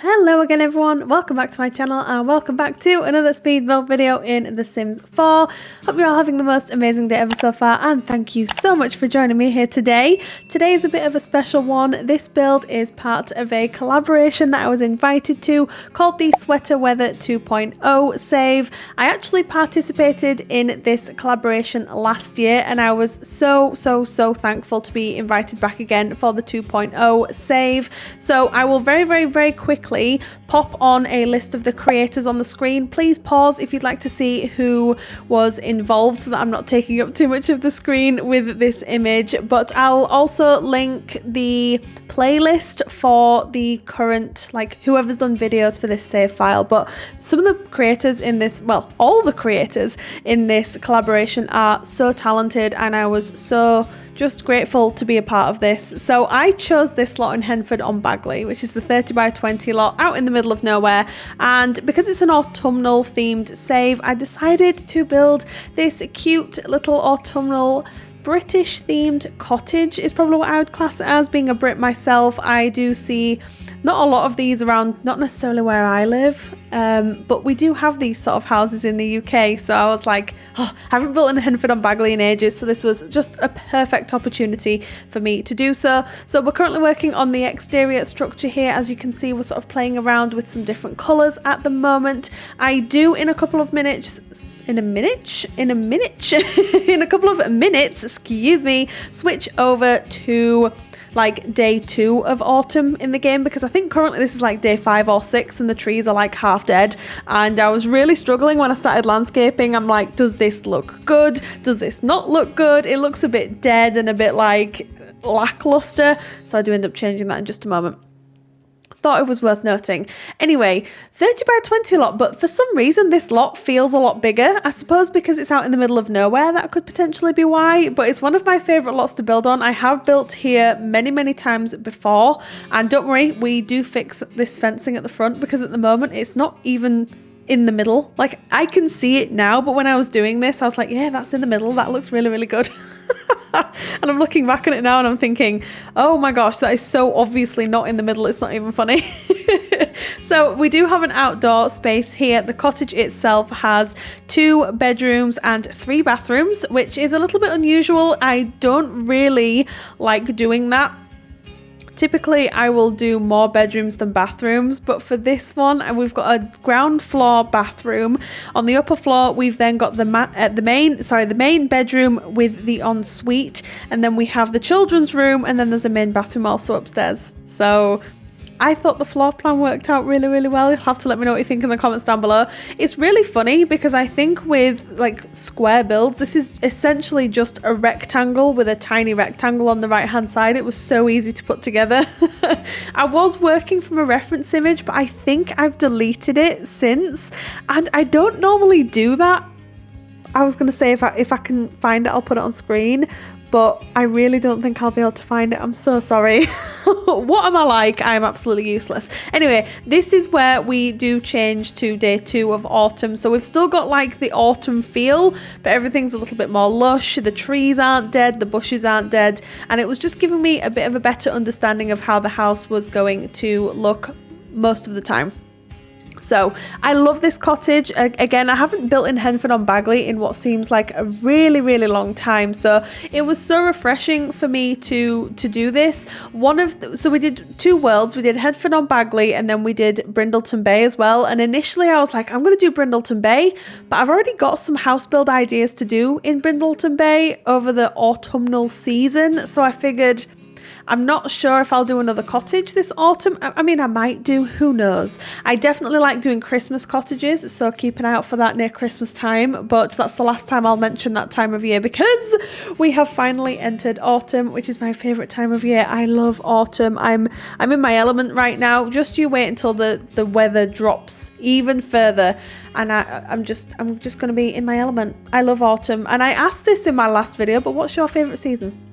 Hello again everyone, welcome back to my channel and welcome back to another speed build video in The Sims 4. Hope you're all having the most amazing day ever so far and thank you so much for joining me here today. Today is a bit of a special one. This build is part of a collaboration that I was invited to called the Sweater Weather 2.0 save. I actually participated in this collaboration last year and I was so thankful to be invited back again for the 2.0 save. So I will very quickly pop on a list of the creators on the screen. Please pause if you'd like to see who was involved so that I'm not taking up too much of the screen with this image, but I'll also link the playlist for the current, like whoever's done videos for this save file. But some of the creators in this, well, all the creators in this collaboration are so talented and I was so just grateful to be a part of this. So I chose this lot in Henford-on-Bagley, which is the 30 by 20 lot out in the middle of nowhere, and because it's an autumnal themed save, I decided to build this cute little autumnal British themed cottage is probably what I would class it as. Being a Brit myself, I do see not a lot of these around, not necessarily where I live, but we do have these sort of houses in the UK. So I was like, oh, I haven't built in Henford-on-Bagley in ages, so this was just a perfect opportunity for me to do so. So we're currently working on the exterior structure here. As you can see, we're sort of playing around with some different colours at the moment. I do in a couple of minutes, in a couple of minutes, excuse me, switch over to like day 2 of autumn in the game, because I think currently this is like day 5 or 6 and the trees are like half dead, and I was really struggling when I started landscaping. I'm like, does this look good? Does this not look good? It looks a bit dead and a bit like lackluster, so I do end up changing that in just a moment. Thought it was worth noting. Anyway, 30 by 20 lot, but for some reason this lot feels a lot bigger. I suppose because it's out in the middle of nowhere, that could potentially be why, but it's one of my favourite lots to build on. I have built here many times before, and don't worry, we do fix this fencing at the front because at the moment it's not even in the middle. Like, I can see it now, but when I was doing this I was like, yeah, that's in the middle, that looks really good. And I'm looking back on it now and I'm thinking, oh my gosh, that is so obviously not in the middle, it's not even funny. So we do have an outdoor space here. The cottage itself has 2 bedrooms and 3 bathrooms, which is a little bit unusual. I don't really like doing that. Typically, I will do more bedrooms than bathrooms, but for this one, we've got a ground floor bathroom. On the upper floor, we've then got the main bedroom with the ensuite, and then we have the children's room, and then there's a main bathroom also upstairs. So I thought the floor plan worked out really well. You'll have to let me know what you think in the comments down below. It's really funny because I think with like square builds, this is essentially just a rectangle with a tiny rectangle on the right hand side. It was so easy to put together. I was working from a reference image, but I think I've deleted it since, and I don't normally do that. I was going to say if I can find it, I'll put it on screen, but I really don't think I'll be able to find it. I'm so sorry. What am I like? I'm absolutely useless. Anyway, this is where we do change to day 2 of autumn. So we've still got like the autumn feel, but everything's a little bit more lush. The trees aren't dead, the bushes aren't dead, and it was just giving me a bit of a better understanding of how the house was going to look most of the time. So I love this cottage. Again, I haven't built in Henford-on-Bagley in what seems like a really long time, so it was so refreshing for me to do this. So we did 2 worlds. We did Henford-on-Bagley and then we did Brindleton Bay as well, and initially I was like, I'm going to do Brindleton Bay, but I've already got some house build ideas to do in Brindleton Bay over the autumnal season, so I figured I'm not sure if I'll do another cottage this autumn. I mean, I might do, who knows. I definitely like doing Christmas cottages, so keep an eye out for that near Christmas time, but that's the last time I'll mention that time of year because we have finally entered autumn, which is my favourite time of year. I love autumn. I'm in my element right now. Just you wait until the weather drops even further and I'm just going to be in my element. I love autumn, and I asked this in my last video, but what's your favourite season?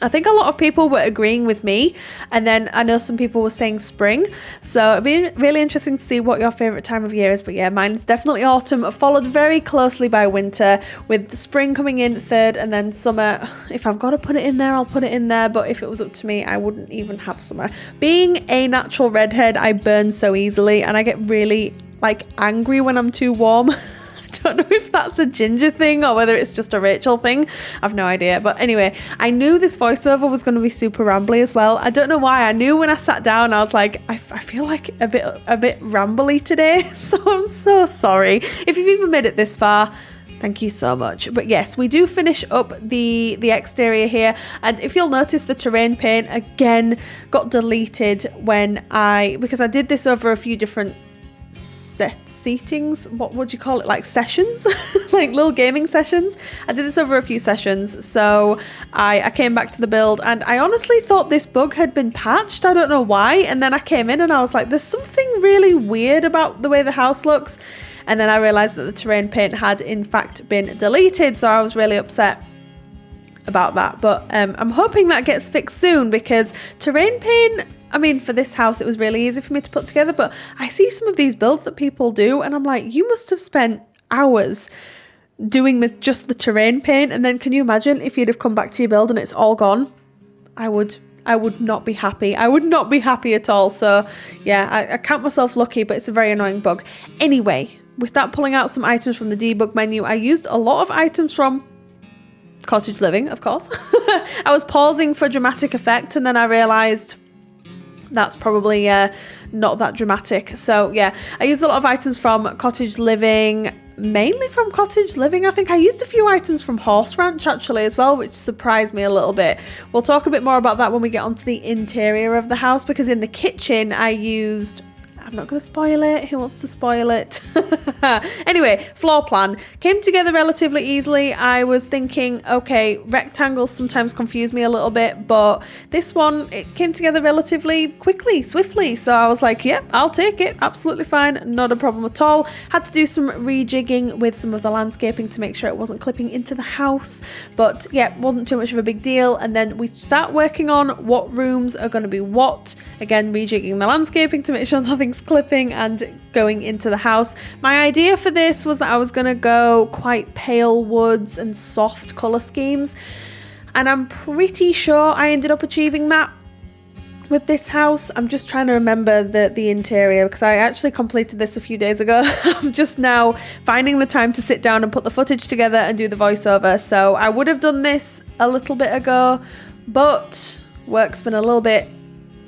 I think a lot of people were agreeing with me, and then I know some people were saying spring, so it'd be really interesting to see what your favourite time of year is. But yeah, mine's definitely autumn, followed very closely by winter, with the spring coming in third and then summer. If I've got to put it in there, I'll put it in there, but if it was up to me, I wouldn't even have summer. Being a natural redhead, I burn so easily, and I get really like angry when I'm too warm. I don't know if that's a Ginger thing or whether it's just a Rachel thing. I've no idea. But anyway, I knew this voiceover was going to be super rambly as well. I don't know why. I knew when I sat down, I was like, I feel like a bit rambly today. So I'm so sorry. If you've even made it this far, thank you so much. But yes, we do finish up the exterior here. And if you'll notice, the terrain paint again got deleted because I did this over a few different seatings. What would you call it? Like sessions? Like little gaming sessions. I did this over a few sessions. So I came back to the build and I honestly thought this bug had been patched. I don't know why. And then I came in and I was like, there's something really weird about the way the house looks. And then I realized that the terrain paint had in fact been deleted. So I was really upset about that. But I'm hoping that gets fixed soon, because terrain paint, I mean, for this house, it was really easy for me to put together, but I see some of these builds that people do, and I'm like, you must have spent hours doing just the terrain paint, and then can you imagine if you'd have come back to your build and it's all gone? I would not be happy. I would not be happy at all. So yeah, I count myself lucky, but it's a very annoying bug. Anyway, we start pulling out some items from the debug menu. I used a lot of items from Cottage Living, of course. I was pausing for dramatic effect, and then I realised that's probably not that dramatic. So yeah, I used a lot of items from Cottage Living, mainly from Cottage Living. I think I used a few items from Horse Ranch actually as well, which surprised me a little bit. We'll talk a bit more about that when we get onto the interior of the house, because in the kitchen I used... I'm not going to spoil it. Who wants to spoil it? Anyway, floor plan came together relatively easily. I was thinking, okay, rectangles sometimes confuse me a little bit, but this one, it came together relatively quickly, swiftly. So I was like, yeah, I'll take it. Absolutely fine. Not a problem at all. Had to do some rejigging with some of the landscaping to make sure it wasn't clipping into the house. But yeah, wasn't too much of a big deal. And then we start working on what rooms are going to be what. Again, rejigging the landscaping to make sure nothing's clipping and going into the house. My idea for this was that I was going to go quite pale woods and soft colour schemes, and I'm pretty sure I ended up achieving that with this house. I'm just trying to remember the interior, because I actually completed this a few days ago. I'm just now finding the time to sit down and put the footage together and do the voiceover. So I would have done this a little bit ago, but work's been a little bit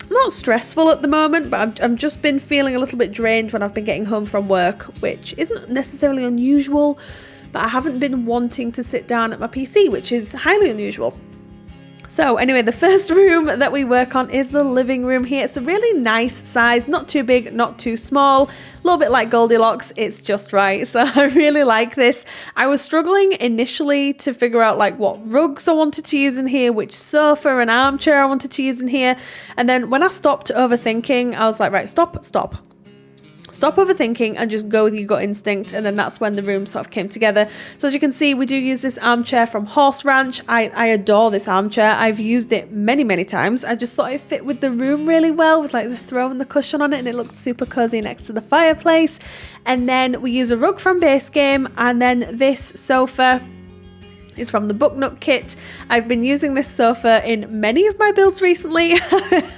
not stressful at the moment, but I've just been feeling a little bit drained when I've been getting home from work, which isn't necessarily unusual, but I haven't been wanting to sit down at my PC, which is highly unusual. So anyway, the first room that we work on is the living room here. It's a really nice size, not too big, not too small, a little bit like Goldilocks, it's just right. So I really like this. I was struggling initially to figure out like what rugs I wanted to use in here, which sofa and armchair I wanted to use in here. And then when I stopped overthinking, I was like, right, stop overthinking and just go with your gut instinct. And then that's when the room sort of came together. So as you can see, we do use this armchair from Horse Ranch. I adore this armchair. I've used it many times. I just thought it fit with the room really well, with like the throw and the cushion on it, and it looked super cozy next to the fireplace. And then we use a rug from base game, and then this sofa is from the Book Nook kit. I've been using this sofa in many of my builds recently,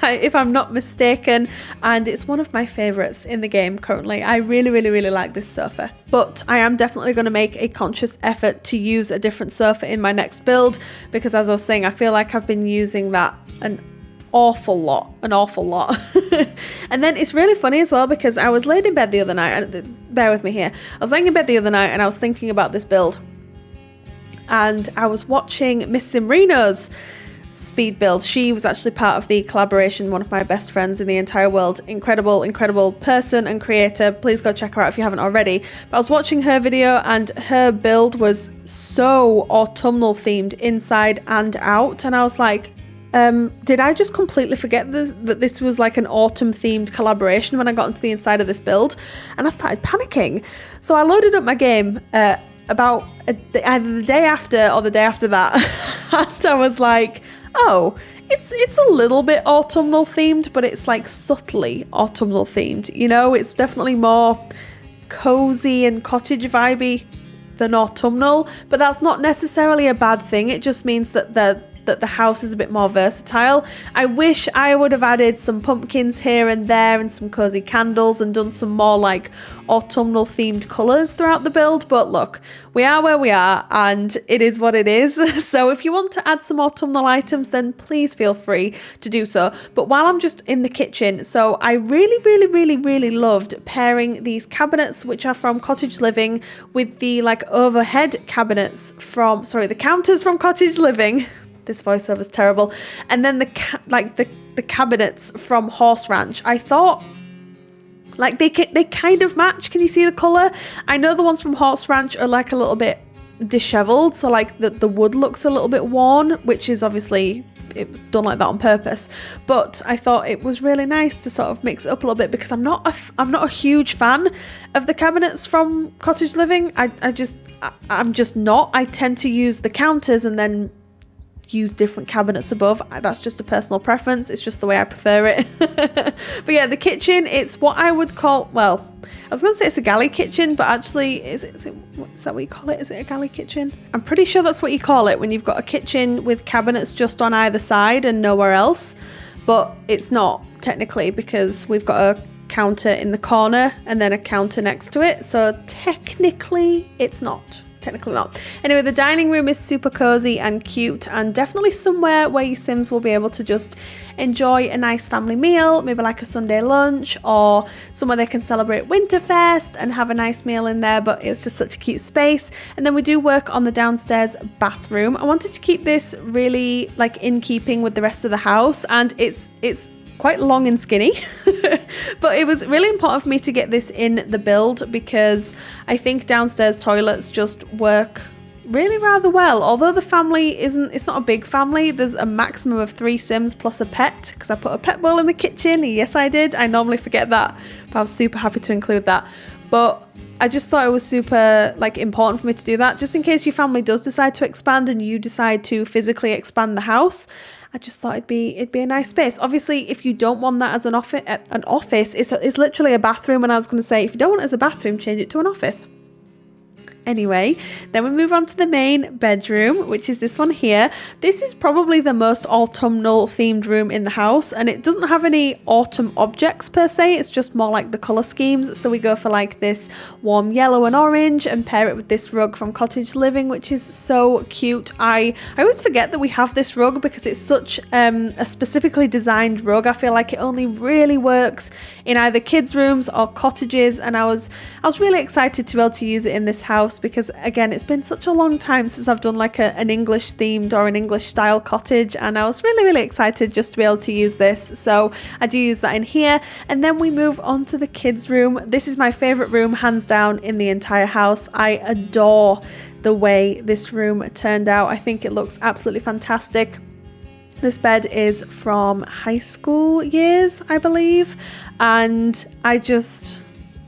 if I'm not mistaken, and it's one of my favourites in the game currently. I really like this sofa. But I am definitely going to make a conscious effort to use a different sofa in my next build, because as I was saying, I feel like I've been using that an awful lot. And then it's really funny as well, because I was laid in bed the other night, and bear with me here, I was laying in bed the other night and I was thinking about this build, and I was watching Miss Simrino's speed build. She was actually part of the collaboration, one of my best friends in the entire world. Incredible person and creator. Please go check her out if you haven't already. But I was watching her video, and her build was so autumnal themed inside and out, and I was like, did I just completely forget that this was like an autumn themed collaboration when I got into the inside of this build? And I started panicking. So I loaded up my game about either the day after or the day after that, and I was like, oh, it's a little bit autumnal themed, but it's like subtly autumnal themed, you know? It's definitely more cozy and cottage vibey than autumnal, but that's not necessarily a bad thing. It just means that the house is a bit more versatile. I wish I would have added some pumpkins here and there and some cozy candles and done some more like autumnal themed colours throughout the build, but look, we are where we are and it is what it is. So if you want to add some autumnal items, then please feel free to do so. But while I'm just in the kitchen, so I really loved pairing these cabinets, which are from Cottage Living, with the like overhead cabinets from, the counters from Cottage Living. This voiceover is terrible. And then the cabinets from Horse Ranch. I thought like they kind of match. Can you see the colour? I know the ones from Horse Ranch are like a little bit disheveled, so like the wood looks a little bit worn, which is obviously, it was done like that on purpose. But I thought it was really nice to sort of mix it up a little bit, because I'm not a huge fan of the cabinets from Cottage Living. I'm just not. I tend to use the counters and then use different cabinets above. That's just a personal preference. It's just the way I prefer it. But yeah, the kitchen, it's what I would call, well, I was going to say it's a galley kitchen, but actually is that what you call it? Is it a galley kitchen? I'm pretty sure that's what you call it when you've got a kitchen with cabinets just on either side and nowhere else, but it's not technically, because we've got a counter in the corner and then a counter next to it, so technically it's not. Anyway, the dining room is super cozy and cute, and definitely somewhere where your Sims will be able to just enjoy a nice family meal, maybe like a Sunday lunch, or somewhere they can celebrate Winterfest and have a nice meal in there. But it's just such a cute space. And then we do work on the downstairs bathroom. I wanted to keep this really like in keeping with the rest of the house, and it's quite long and skinny. But it was really important for me to get this in the build, because I think downstairs toilets just work really rather well. Although the family it's not a big family, there's a maximum of 3 Sims plus a pet, because I put a pet bowl in the kitchen. Yes, I did. I normally forget that, but I was super happy to include that. But I just thought it was super like important for me to do that, just in case your family does decide to expand and you decide to physically expand the house. I just thought it'd be a nice space. Obviously, if you don't want that as an office, it's literally a bathroom. And I was going to say, if you don't want it as a bathroom, change it to an office. Anyway, then we move on to the main bedroom, which is this one here. This is probably the most autumnal themed room in the house, and it doesn't have any autumn objects per se. It's just more like the colour schemes. So we go for like this warm yellow and orange and pair it with this rug from Cottage Living, which is so cute. I always forget that we have this rug because it's such a specifically designed rug. I feel like it only really works in either kids' rooms or cottages, and I was really excited to be able to use it in this house, because again, it's been such a long time since I've done like an English themed or an English style cottage, and I was really excited just to be able to use this. So I do use that in here. And then we move on to the kids' room. This is my favorite room hands down in the entire house. I adore the way this room turned out. I think it looks absolutely fantastic. This bed is from high school years, I believe, and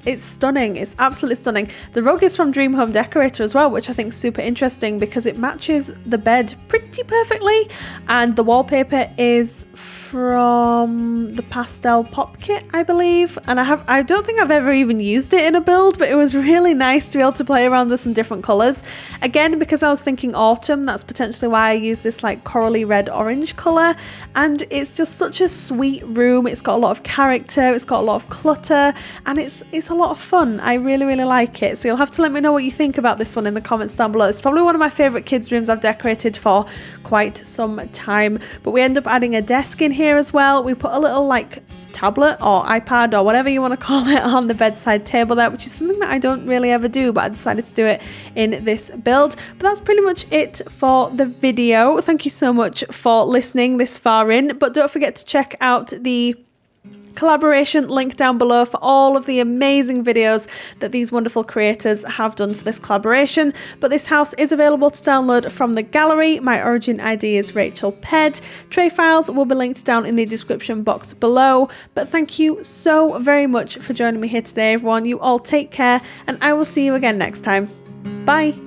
it's stunning. It's absolutely stunning. The rug is from Dream Home Decorator as well, which I think is super interesting because it matches the bed pretty perfectly. And the wallpaper is from the Pastel Pop Kit, I believe. And I don't think I've ever even used it in a build, but it was really nice to be able to play around with some different colours. Again, because I was thinking autumn, that's potentially why I used this like corally red orange colour. And it's just such a sweet room. It's got a lot of character, it's got a lot of clutter, and it's a lot of fun. I really like it. So you'll have to let me know what you think about this one in the comments down below. It's probably one of my favourite kids' rooms I've decorated for quite some time. But we end up adding a desk in here as well. We put a little like tablet or iPad or whatever you want to call it on the bedside table there, which is something that I don't really ever do, but I decided to do it in this build. But that's pretty much it for the video. Thank you so much for listening this far in, but don't forget to check out the collaboration link down below for all of the amazing videos that these wonderful creators have done for this collaboration. But this house is available to download from the gallery. My origin ID is RachelPedd. Tray files will be linked down in the description box below. But thank you so very much for joining me here today, everyone. You all take care, and I will see you again next time. Bye.